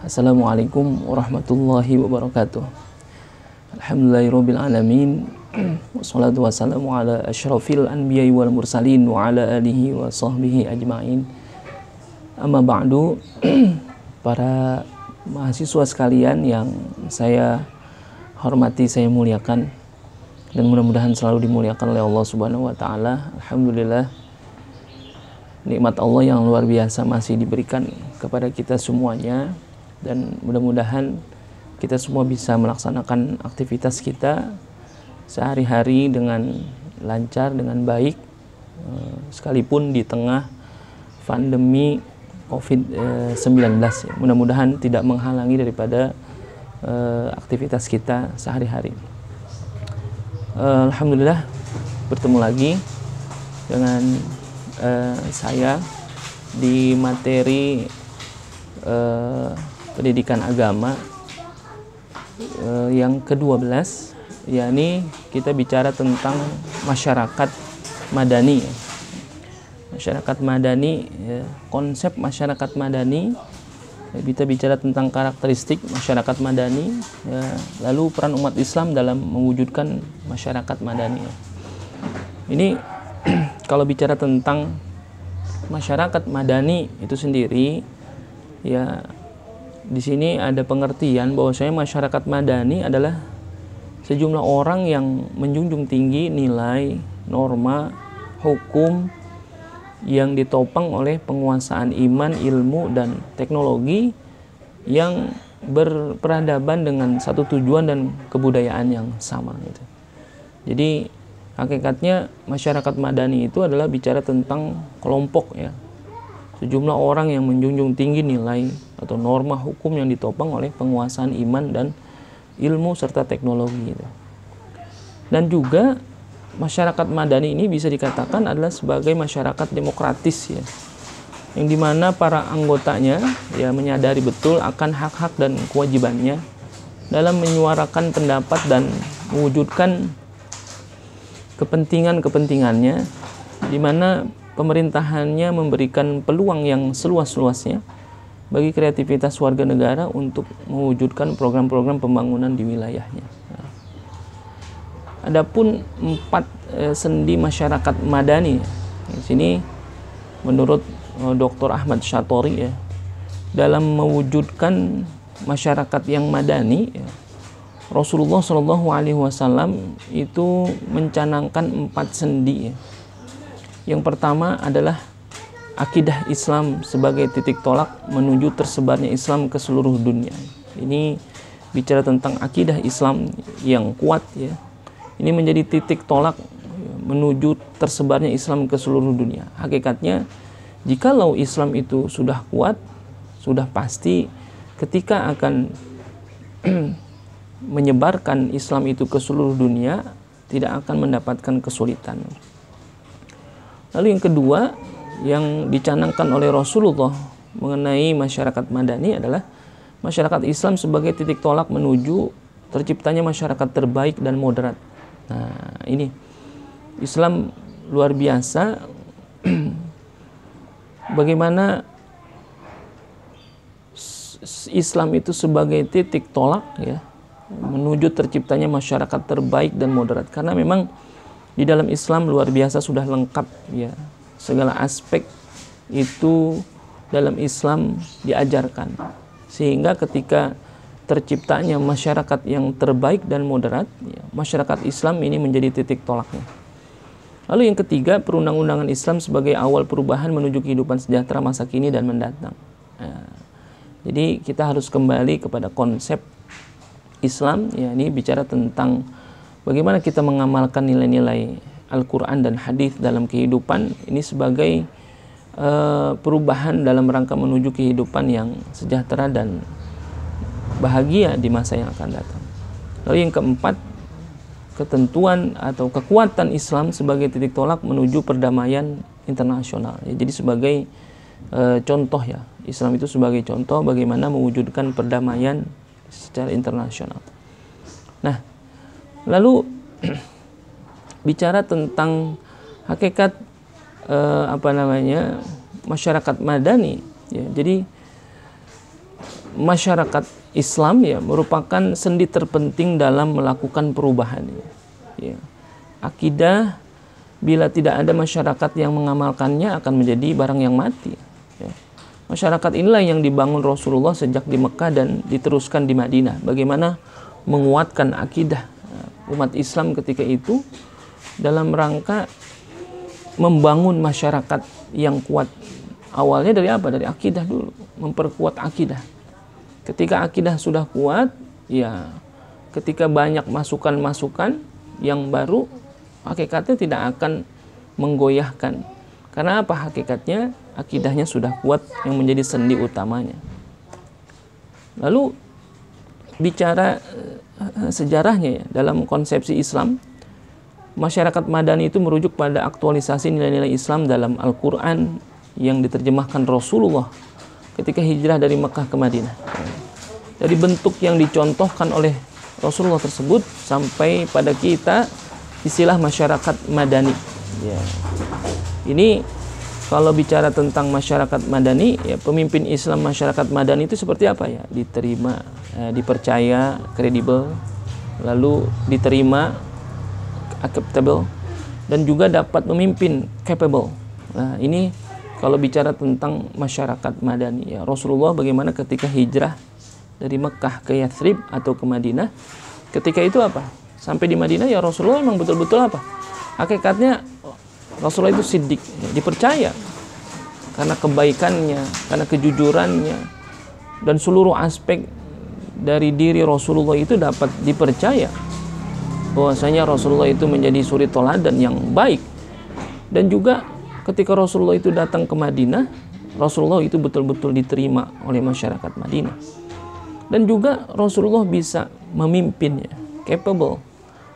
Assalamualaikum warahmatullahi wabarakatuh. Alhamdulillahirabbil alamin. Wassalatu wassalamu ala asyrafil anbiya'i wal mursalin wa ala alihi wa sahbihi ajmain. Amma ba'du. Para mahasiswa sekalian yang saya hormati, saya muliakan, dan mudah-mudahan selalu dimuliakan oleh Allah Subhanahu wa taala. Alhamdulillah, nikmat Allah yang luar biasa masih diberikan kepada kita semuanya, dan mudah-mudahan kita semua bisa melaksanakan aktivitas kita sehari-hari dengan lancar, dengan baik, sekalipun di tengah pandemi COVID-19. Mudah-mudahan tidak menghalangi daripada aktivitas kita sehari-hari. Alhamdulillah, bertemu lagi dengan saya di materi pendidikan agama yang ke-12, yakni kita bicara tentang masyarakat madani. Masyarakat madani, konsep masyarakat madani, kita bicara tentang karakteristik masyarakat madani, lalu peran umat Islam dalam mewujudkan masyarakat madani. Ini kalau bicara tentang masyarakat madani itu sendiri, ya di sini ada pengertian bahwasanya masyarakat madani adalah sejumlah orang yang menjunjung tinggi nilai, norma, hukum yang ditopang oleh penguasaan iman, ilmu, dan teknologi yang berperadaban dengan satu tujuan dan kebudayaan yang sama gitu. Jadi hakikatnya masyarakat madani itu adalah bicara tentang kelompok, ya, sejumlah orang yang menjunjung tinggi nilai atau norma hukum yang ditopang oleh penguasaan iman dan ilmu serta teknologi gitu. Dan juga masyarakat madani ini bisa dikatakan adalah sebagai masyarakat demokratis, ya, yang dimana para anggotanya ya menyadari betul akan hak-hak dan kewajibannya dalam menyuarakan pendapat dan mewujudkan kepentingannya, di mana pemerintahannya memberikan peluang yang seluas-luasnya bagi kreativitas warga negara untuk mewujudkan program-program pembangunan di wilayahnya. Adapun 4 sendi masyarakat madani, di sini menurut Dr. Ahmad Shatori, ya, dalam mewujudkan masyarakat yang madani, ya, Rasulullah Shallallahu Alaihi Wasallam itu mencanangkan 4 sendi. Ya. Yang pertama adalah akidah Islam sebagai titik tolak menuju tersebarnya Islam ke seluruh dunia. Ini bicara tentang akidah Islam yang kuat, ya. Ini menjadi titik tolak menuju tersebarnya Islam ke seluruh dunia. Hakikatnya, jikalau Islam itu sudah kuat, sudah pasti ketika akan menyebarkan Islam itu ke seluruh dunia tidak akan mendapatkan kesulitan. Lalu yang kedua yang dicanangkan oleh Rasulullah mengenai masyarakat madani adalah masyarakat Islam sebagai titik tolak menuju terciptanya masyarakat terbaik dan moderat. Nah, ini Islam luar biasa bagaimana Islam itu sebagai titik tolak, ya, menuju terciptanya masyarakat terbaik dan moderat, karena memang di dalam Islam luar biasa sudah lengkap, ya, segala aspek itu dalam Islam diajarkan, sehingga ketika terciptanya masyarakat yang terbaik dan moderat, ya, masyarakat Islam ini menjadi titik tolaknya. Lalu yang ketiga, perundang-undangan Islam sebagai awal perubahan menuju kehidupan sejahtera masa kini dan mendatang. Nah, jadi kita harus kembali kepada konsep Islam, ya, ini bicara tentang bagaimana kita mengamalkan nilai-nilai Al-Quran dan hadis dalam kehidupan ini sebagai perubahan dalam rangka menuju kehidupan yang sejahtera dan bahagia di masa yang akan datang. Lalu yang keempat, ketentuan atau kekuatan Islam sebagai titik tolak menuju perdamaian internasional. Ya, jadi sebagai contoh, ya, Islam itu sebagai contoh bagaimana mewujudkan perdamaian secara internasional. Nah, lalu bicara tentang hakikat masyarakat madani ya. Jadi masyarakat Islam ya merupakan sendi terpenting dalam melakukan perubahan ya. Akidah bila tidak ada masyarakat yang mengamalkannya akan menjadi barang yang mati ya. Masyarakat inilah yang dibangun Rasulullah sejak di Mekah dan diteruskan di Madinah. Bagaimana menguatkan akidah umat Islam ketika itu dalam rangka membangun masyarakat yang kuat. Awalnya dari apa? Dari akidah dulu, memperkuat akidah. Ketika akidah sudah kuat, ya ketika banyak masukan-masukan yang baru, hakikatnya tidak akan menggoyahkan. Karena apa? Hakikatnya akidahnya sudah kuat yang menjadi sendi utamanya. Lalu bicara sejarahnya ya, dalam konsepsi Islam, masyarakat madani itu merujuk pada aktualisasi nilai-nilai Islam dalam Al-Quran yang diterjemahkan Rasulullah ketika hijrah dari Mekah ke Madinah. Dari bentuk yang dicontohkan oleh Rasulullah tersebut sampai pada kita istilah masyarakat madani. Ya. Ini kalau bicara tentang masyarakat madani, ya pemimpin Islam masyarakat madani itu seperti apa ya? Diterima, dipercaya, kredibel, lalu diterima, acceptable, dan juga dapat memimpin, capable. Nah, ini kalau bicara tentang masyarakat madani ya, Rasulullah bagaimana ketika hijrah dari Mekah ke Yathrib atau ke Madinah, ketika itu apa? Sampai di Madinah ya Rasulullah memang betul-betul apa? Hakikatnya Rasulullah itu siddiq, ya, dipercaya karena kebaikannya, karena kejujurannya, dan seluruh aspek dari diri Rasulullah itu dapat dipercaya bahwasanya Rasulullah itu menjadi suri teladan yang baik. Dan juga ketika Rasulullah itu datang ke Madinah, Rasulullah itu betul-betul diterima oleh masyarakat Madinah. Dan juga Rasulullah bisa memimpinnya, capable,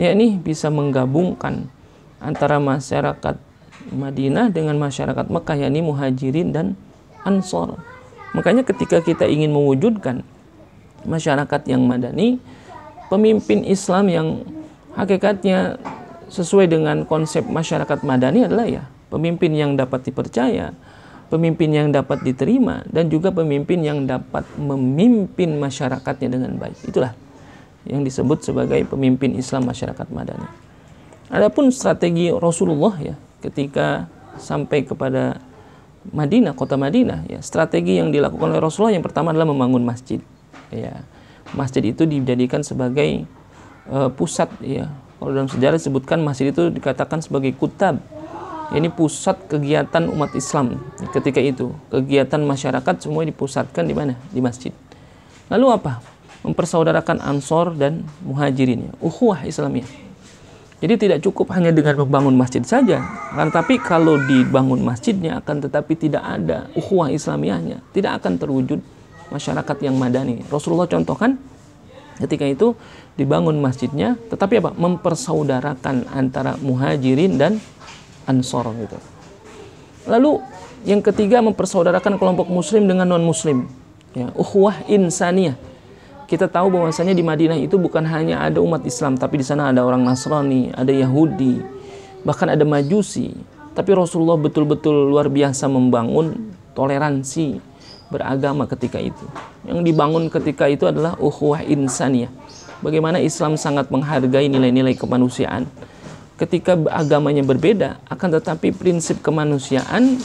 yakni bisa menggabungkan antara masyarakat Madinah dengan masyarakat Mekah, yakni muhajirin dan ansor. Makanya ketika kita ingin mewujudkan masyarakat yang madani, pemimpin Islam yang hakikatnya sesuai dengan konsep masyarakat madani adalah ya pemimpin yang dapat dipercaya, pemimpin yang dapat diterima, dan juga pemimpin yang dapat memimpin masyarakatnya dengan baik. Itulah yang disebut sebagai pemimpin Islam masyarakat madani. Adapun strategi Rasulullah ya ketika sampai kepada Madinah, kota Madinah ya, strategi yang dilakukan oleh Rasulullah yang pertama adalah membangun masjid. Ya, masjid itu dijadikan sebagai pusat ya. Kalau dalam sejarah disebutkan masjid itu dikatakan sebagai kutab. Ini pusat kegiatan umat Islam ketika itu. Kegiatan masyarakat semua dipusatkan di mana? Di masjid. Lalu apa? Mempersaudarakan Ansor dan Muhajirin ya. Ukhuwah Islamiyah. Jadi tidak cukup hanya dengan membangun masjid saja. Akan tetapi kalau dibangun masjidnya akan tetapi tidak ada ukhuwah Islamiyahnya, tidak akan terwujud masyarakat yang madani. Rasulullah contohkan ketika itu dibangun masjidnya, tetapi apa? Mempersaudarakan antara muhajirin dan ansor gitu. Lalu yang ketiga mempersaudarakan kelompok muslim dengan non muslim. Ya, ukhuwah insaniyah. Kita tahu bahwasanya di Madinah itu bukan hanya ada umat Islam, tapi di sana ada orang Nasrani, ada Yahudi, bahkan ada Majusi. Tapi Rasulullah betul-betul luar biasa membangun toleransi beragama ketika itu. Yang dibangun ketika itu adalah ukhuwah insaniyah. Bagaimana Islam sangat menghargai nilai-nilai kemanusiaan. Ketika agamanya berbeda, akan tetapi prinsip kemanusiaan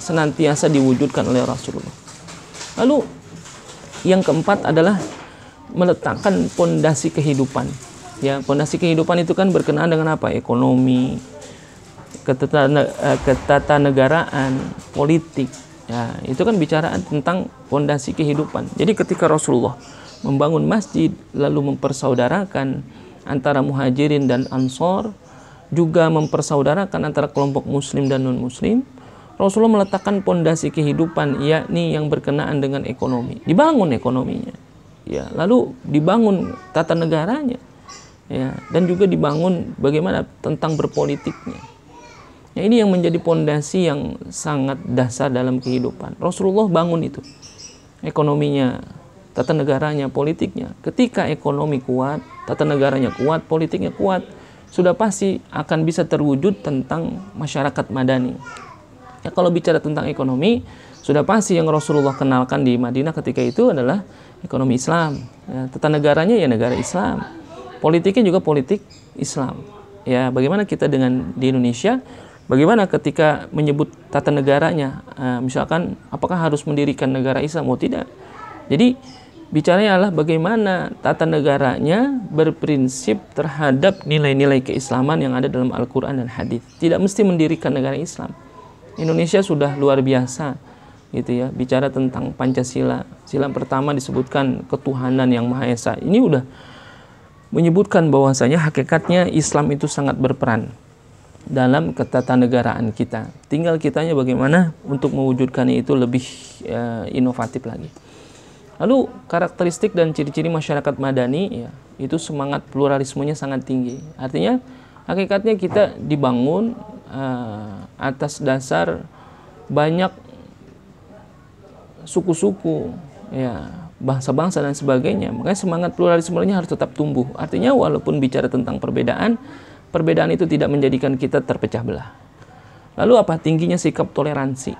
senantiasa diwujudkan oleh Rasulullah. Lalu yang keempat adalah meletakkan pondasi kehidupan. Ya, pondasi kehidupan itu kan berkenaan dengan apa? Ekonomi, ketatanegaraan, politik. Ya, itu kan bicara tentang pondasi kehidupan. Jadi ketika Rasulullah membangun masjid, lalu mempersaudarakan antara muhajirin dan ansor, juga mempersaudarakan antara kelompok muslim dan non-muslim, Rasulullah meletakkan pondasi kehidupan, yakni yang berkenaan dengan ekonomi. Dibangun ekonominya. Ya, lalu dibangun tata negaranya. Ya, dan juga dibangun bagaimana tentang berpolitiknya. Ya, ini yang menjadi pondasi yang sangat dasar dalam kehidupan. Rasulullah bangun itu. Ekonominya, tata negaranya, politiknya. Ketika ekonomi kuat, tata negaranya kuat, politiknya kuat, sudah pasti akan bisa terwujud tentang masyarakat madani. Ya, kalau bicara tentang ekonomi, sudah pasti yang Rasulullah kenalkan di Madinah ketika itu adalah ekonomi Islam. Ya, tata negaranya ya negara Islam. Politiknya juga politik Islam. Ya, bagaimana kita dengan di Indonesia? Bagaimana ketika menyebut tata negaranya? Misalkan, apakah harus mendirikan negara Islam? Oh, tidak. Jadi, bicaranya adalah bagaimana tata negaranya berprinsip terhadap nilai-nilai keislaman yang ada dalam Al-Quran dan Hadis. Tidak mesti mendirikan negara Islam. Indonesia sudah luar biasa gitu ya, bicara tentang Pancasila. Sila pertama disebutkan ketuhanan yang Maha Esa. Ini udah menyebutkan bahwasanya hakikatnya Islam itu sangat berperan dalam ketatanegaraan kita. Tinggal kitanya bagaimana untuk mewujudkannya itu lebih inovatif lagi. Lalu karakteristik dan ciri-ciri masyarakat Madani ya, itu semangat pluralismenya sangat tinggi. Artinya hakikatnya kita dibangun atas dasar banyak suku-suku, ya, bangsa-bangsa dan sebagainya. Makanya semangat pluralismenya harus tetap tumbuh. Artinya walaupun bicara tentang perbedaan, perbedaan itu tidak menjadikan kita terpecah belah. Lalu apa? Tingginya sikap toleransi.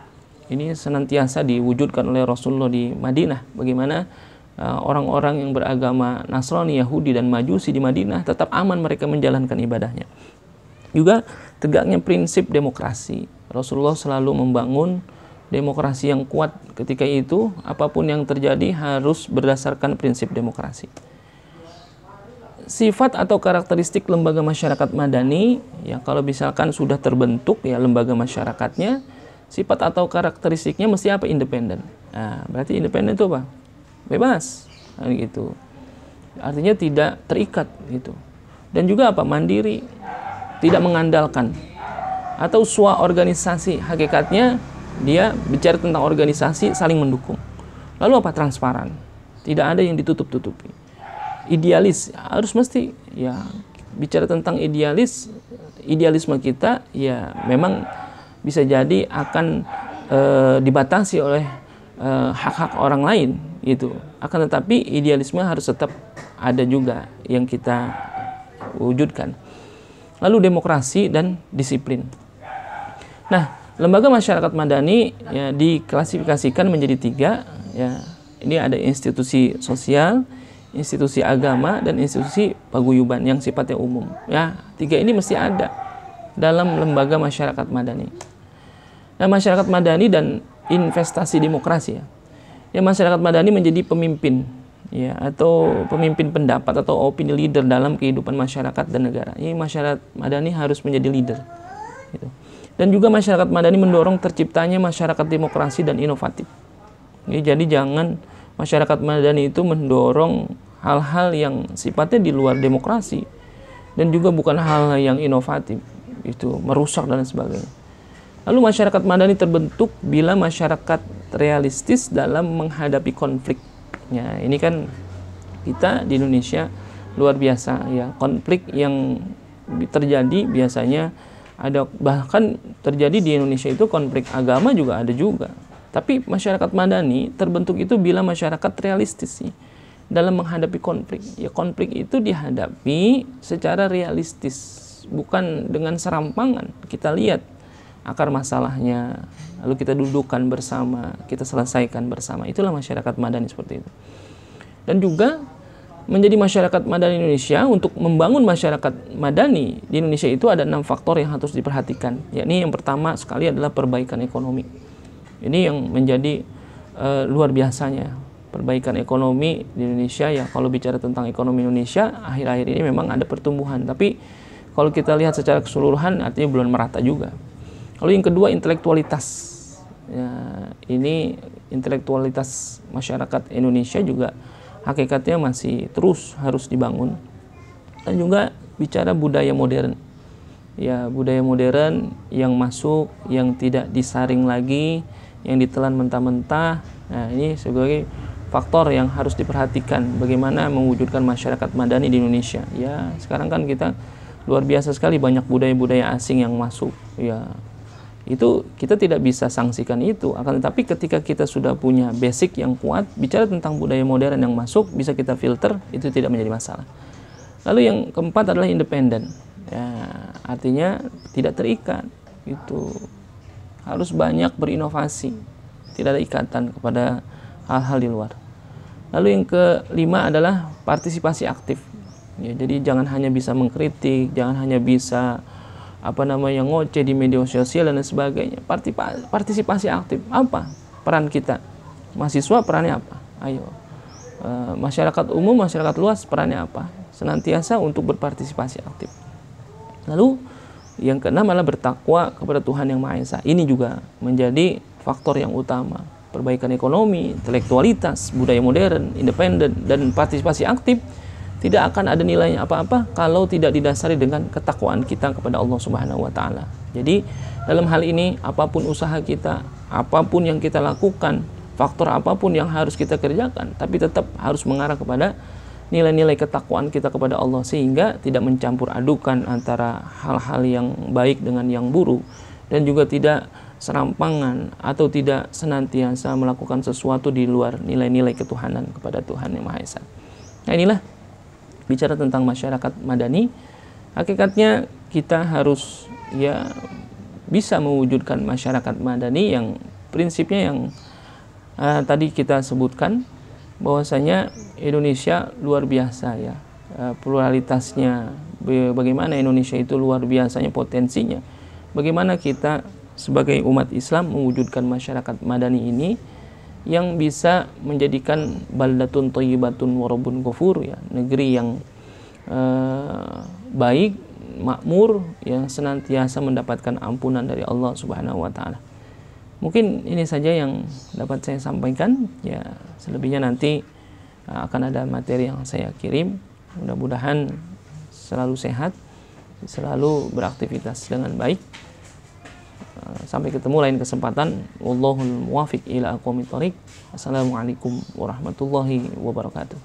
Ini senantiasa diwujudkan oleh Rasulullah di Madinah. Bagaimana orang-orang yang beragama Nasrani, Yahudi, dan Majusi di Madinah tetap aman mereka menjalankan ibadahnya. Juga tegaknya prinsip demokrasi. Rasulullah selalu membangun demokrasi yang kuat. Ketika itu, apapun yang terjadi harus berdasarkan prinsip demokrasi. Sifat atau karakteristik lembaga masyarakat Madani, ya kalau misalkan sudah terbentuk ya lembaga masyarakatnya, sifat atau karakteristiknya mesti apa? Independen. Nah, berarti independen itu apa? Bebas, nah, gitu. Artinya tidak terikat gitu. Dan juga apa? Mandiri, tidak mengandalkan atau organisasi. Hakikatnya dia bicara tentang organisasi saling mendukung. Lalu apa? Transparan, tidak ada yang ditutup-tutupi. Idealis, harus mesti ya bicara tentang idealisme kita ya memang bisa jadi akan dibatasi oleh hak-hak orang lain itu. Akan tetapi idealisme harus tetap ada juga yang kita wujudkan. Lalu demokrasi dan disiplin. Nah, lembaga masyarakat Madani ya diklasifikasikan menjadi 3 ya. Ini ada institusi sosial, institusi agama, dan institusi paguyuban yang sifatnya umum. Ya, 3 ini mesti ada dalam lembaga masyarakat Madani. Nah, masyarakat Madani dan investasi demokrasi ya. Ya, masyarakat Madani menjadi pemimpin ya atau pemimpin pendapat atau opini leader dalam kehidupan masyarakat dan negara. Ini masyarakat Madani harus menjadi leader gitu. Dan juga masyarakat Madani mendorong terciptanya masyarakat demokrasi dan inovatif. Jadi jangan masyarakat Madani itu mendorong hal-hal yang sifatnya di luar demokrasi dan juga bukan hal yang inovatif, itu merusak dan sebagainya. Lalu masyarakat Madani terbentuk bila masyarakat realistis dalam menghadapi konflik. Ya, ini kan kita di Indonesia luar biasa ya, konflik yang terjadi biasanya ada, bahkan terjadi di Indonesia itu konflik agama juga ada juga. Tapi masyarakat Madani terbentuk itu bila masyarakat realistis sih dalam menghadapi konflik. Ya, konflik itu dihadapi secara realistis, bukan dengan serampangan. Kita lihat akar masalahnya, lalu kita dudukkan bersama, kita selesaikan bersama. Itulah masyarakat Madani seperti itu. Dan juga menjadi masyarakat Madani Indonesia, untuk membangun masyarakat Madani di Indonesia itu ada 6 faktor yang harus diperhatikan. Yakni yang pertama sekali adalah perbaikan ekonomi. Ini yang menjadi luar biasanya. Perbaikan ekonomi di Indonesia ya, kalau bicara tentang ekonomi Indonesia akhir-akhir ini memang ada pertumbuhan, tapi kalau kita lihat secara keseluruhan artinya belum merata juga. Lalu yang kedua, intelektualitas. Ya, ini intelektualitas masyarakat Indonesia juga hakikatnya masih terus harus dibangun. Dan juga bicara budaya modern. Ya, budaya modern yang masuk, yang tidak disaring lagi, yang ditelan mentah-mentah. Nah, ini sebagai faktor yang harus diperhatikan bagaimana mewujudkan masyarakat Madani di Indonesia. Ya, sekarang kan kita luar biasa sekali banyak budaya-budaya asing yang masuk. Ya, itu kita tidak bisa sanksikan itu. Akan tetapi ketika kita sudah punya basic yang kuat, bicara tentang budaya modern yang masuk, bisa kita filter, itu tidak menjadi masalah. Lalu yang keempat adalah independen. Ya, artinya tidak terikat. Itu harus banyak berinovasi, tidak ada ikatan kepada hal-hal di luar. Lalu yang kelima adalah partisipasi aktif. Ya, jadi jangan hanya bisa mengkritik, jangan hanya bisa ngoceh di media sosial dan sebagainya. Partisipasi aktif. Apa peran kita? Mahasiswa perannya apa? Ayo. Masyarakat umum, masyarakat luas perannya apa? Senantiasa untuk berpartisipasi aktif. Lalu yang keenam adalah bertakwa kepada Tuhan Yang Maha Esa. Ini juga menjadi faktor yang utama. Perbaikan ekonomi, intelektualitas, budaya modern, independen, dan partisipasi aktif tidak akan ada nilainya apa-apa kalau tidak didasari dengan ketakwaan kita kepada Allah Subhanahu wa taala. Jadi, dalam hal ini apapun usaha kita, apapun yang kita lakukan, faktor apapun yang harus kita kerjakan, tapi tetap harus mengarah kepada nilai-nilai ketakwaan kita kepada Allah, sehingga tidak mencampur adukan antara hal-hal yang baik dengan yang buruk, dan juga tidak serampangan atau tidak senantiasa melakukan sesuatu di luar nilai-nilai ketuhanan kepada Tuhan Yang Maha Esa. Nah, inilah bicara tentang masyarakat madani. Hakikatnya kita harus bisa mewujudkan masyarakat madani yang prinsipnya yang tadi kita sebutkan, bahwasanya Indonesia luar biasa ya, pluralitasnya, bagaimana Indonesia itu luar biasanya potensinya, bagaimana kita sebagai umat Islam mewujudkan masyarakat madani ini yang bisa menjadikan baldatun thayyibatun wa rabbun ghafur, ya, negeri yang baik, makmur, yang senantiasa mendapatkan ampunan dari Allah Subhanahu wa taala. Mungkin ini saja yang dapat saya sampaikan, ya, selebihnya nanti akan ada materi yang saya kirim. Mudah-mudahan selalu sehat, selalu beraktivitas dengan baik. Sampai ketemu lain kesempatan. Wallahul muwafiq ila aqwamit thoriq. Assalamualaikum warahmatullahi wabarakatuh.